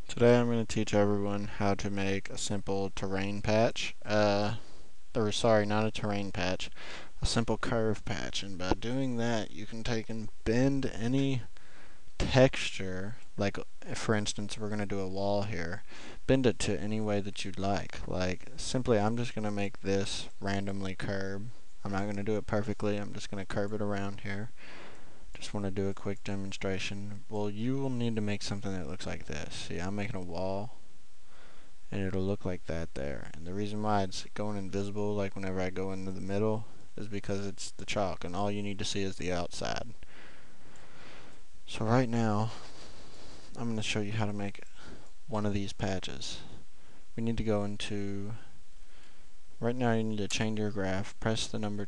Today I'm going to teach everyone how to make a simple terrain patch. Sorry, not a terrain patch, a simple curve patch. And by doing that, you can take and bend any texture, like for instance, we're going to do a wall here. Bend it to any way that you'd like. Like, simply, I'm just going to make this randomly curve. I'm not going to do it perfectly, I'm just going to curve it around here. Just want to do a quick demonstration. Well, you will need to make something that looks like this. See, I'm making a wall, and it'll look like that there. And the reason why it's going invisible, like whenever I go into the middle, is because it's the chalk, and all you need to see is the outside. So right now, I'm going to show you how to make one of these patches. We need to go into, right now you need to change your graph, press the number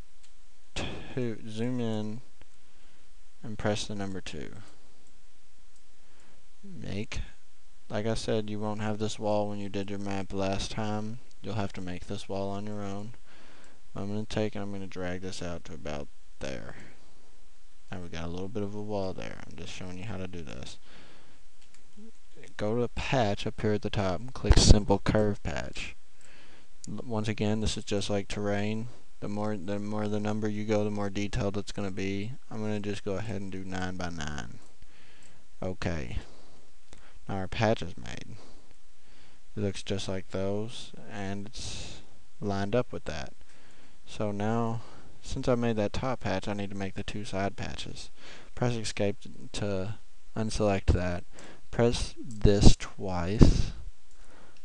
2, zoom in, and press the number 2. Like I said, you won't have this wall when you did your map last time. You'll have to make this wall on your own. I'm going to take and I'm going to drag this out to about there. Now we got a little bit of a wall there. I'm just showing you how to do this. Go to patch up here at the top and click simple curve patch. Once again, this is just like terrain. The more the number you go, the more detailed it's going to be. I'm going to just go ahead and do 9 by 9. Okay. Now our patch is made. It looks just like those, and it's lined up with that. So now, since I made that top patch, I need to make the 2 side patches. Press escape to unselect that. Press this twice.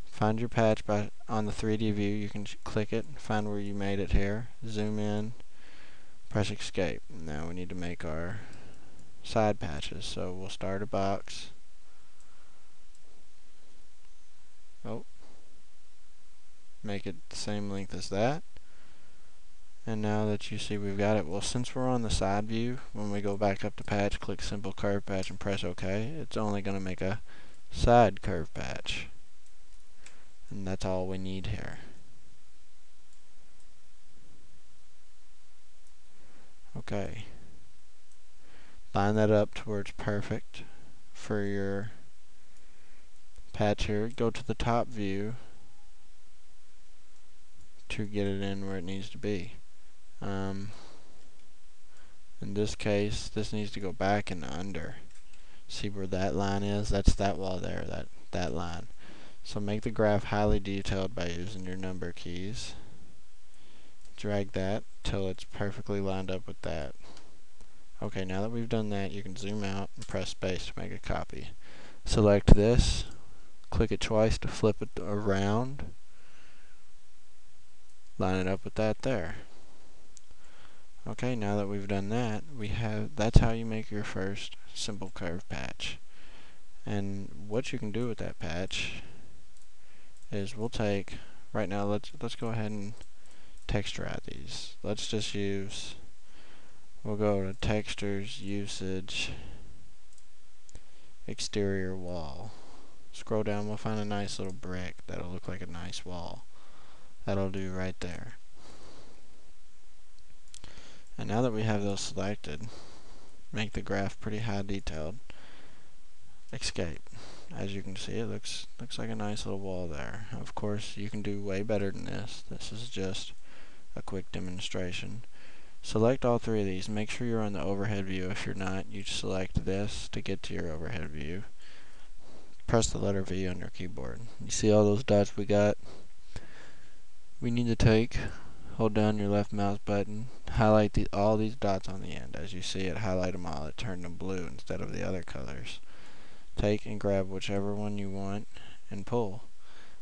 Find your patch on the 3D view. You can click it, find where you made it here. Zoom in, press escape. Now we need to make our side patches. So we'll start a box. Make it the same length as that. And now that you see we've got it, well, since we're on the side view, when we go back up to patch, click simple curve patch and press OK, it's only going to make a side curve patch. And that's all we need here. Okay. Line that up to where it's perfect for your patch here. Go to the top view to get it in where it needs to be. In this case, this needs to go back and under. See where that line is? That's that wall there, that line. So make the graph highly detailed by using your number keys. Drag that till it's perfectly lined up with that. Okay, now that we've done that, you can zoom out and press space to make a copy. Select this, click it twice to flip it around. Line it up with that there. Okay, now that we've done that, that's how you make your first simple curve patch. And what you can do with that patch is we'll take, right now let's go ahead and texturize these. Let's just use, we'll go to textures, usage, exterior wall. Scroll down, we'll find a nice little brick that'll look like a nice wall. That'll do right there. And now that we have those selected, make the graph pretty high detailed. Escape. As you can see, it looks like a nice little wall there. Of course, you can do way better than this. This is just a quick demonstration. Select all 3 of these. Make sure you're on the overhead view. If you're not, you select this to get to your overhead view. Press the letter V on your keyboard. You see all those dots we got? We need to hold down your left mouse button, highlight all these dots on the end. As you see it, highlight them all. It turned them blue instead of the other colors. Take and grab whichever one you want and pull.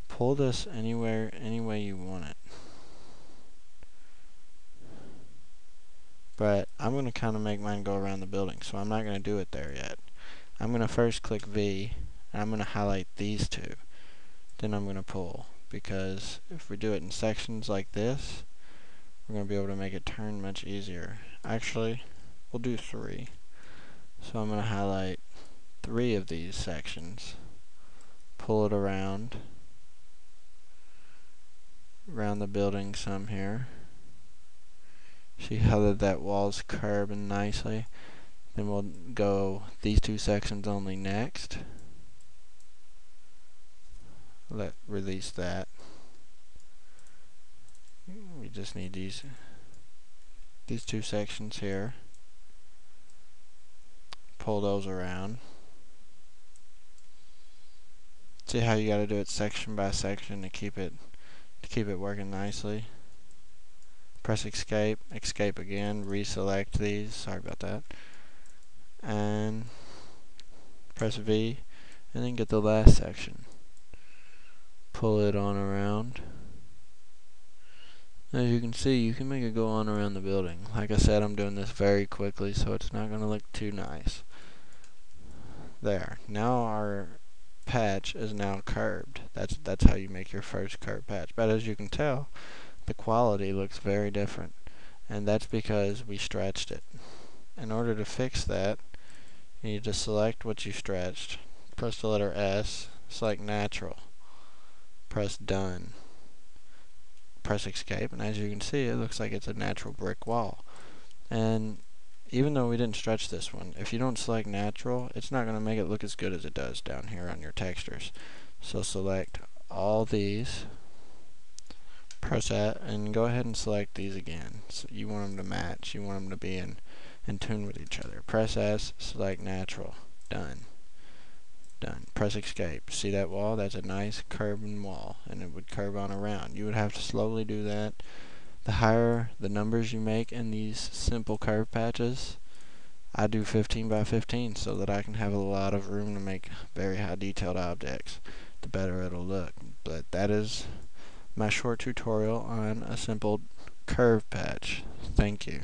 Pull this any way you want it. But I'm going to kind of make mine go around the building, so I'm not going to do it there yet. I'm going to first click V, and I'm going to highlight these 2. Then I'm going to pull, because if we do it in sections like this, we're going to be able to make it turn much easier. Actually, we'll do 3. So I'm going to highlight 3 of these sections, pull it around the building some here. See how that wall's curving nicely? Then we'll go these 2 sections only next. release that. We just need these two sections here. Pull those around. See how you got to do it section by section to keep it working nicely. Press escape, escape again, reselect these, sorry about that, and press V, and then get the last section. Pull it on around. As you can see, you can make it go on around the building. Like I said, I'm doing this very quickly, so it's not going to look too nice. There. Now our patch is now curved. That's how you make your first curved patch. But as you can tell, the quality looks very different, and that's because we stretched it. In order to fix that, you need to select what you stretched. Press the letter S, select natural. Press done. Press escape, and as you can see, it looks like it's a natural brick wall. And even though we didn't stretch this one, if you don't select natural, it's not going to make it look as good as it does down here on your textures. So select all these, press that, and go ahead and select these again. So you want them to match, you want them to be in tune with each other. Press S, select natural, done. Done. Press escape. See that wall? That's a nice curving wall, and it would curve on around. You would have to slowly do that. The higher the numbers you make in these simple curve patches, I do 15 by 15 so that I can have a lot of room to make very high detailed objects. The better it'll look. But that is my short tutorial on a simple curve patch. Thank you.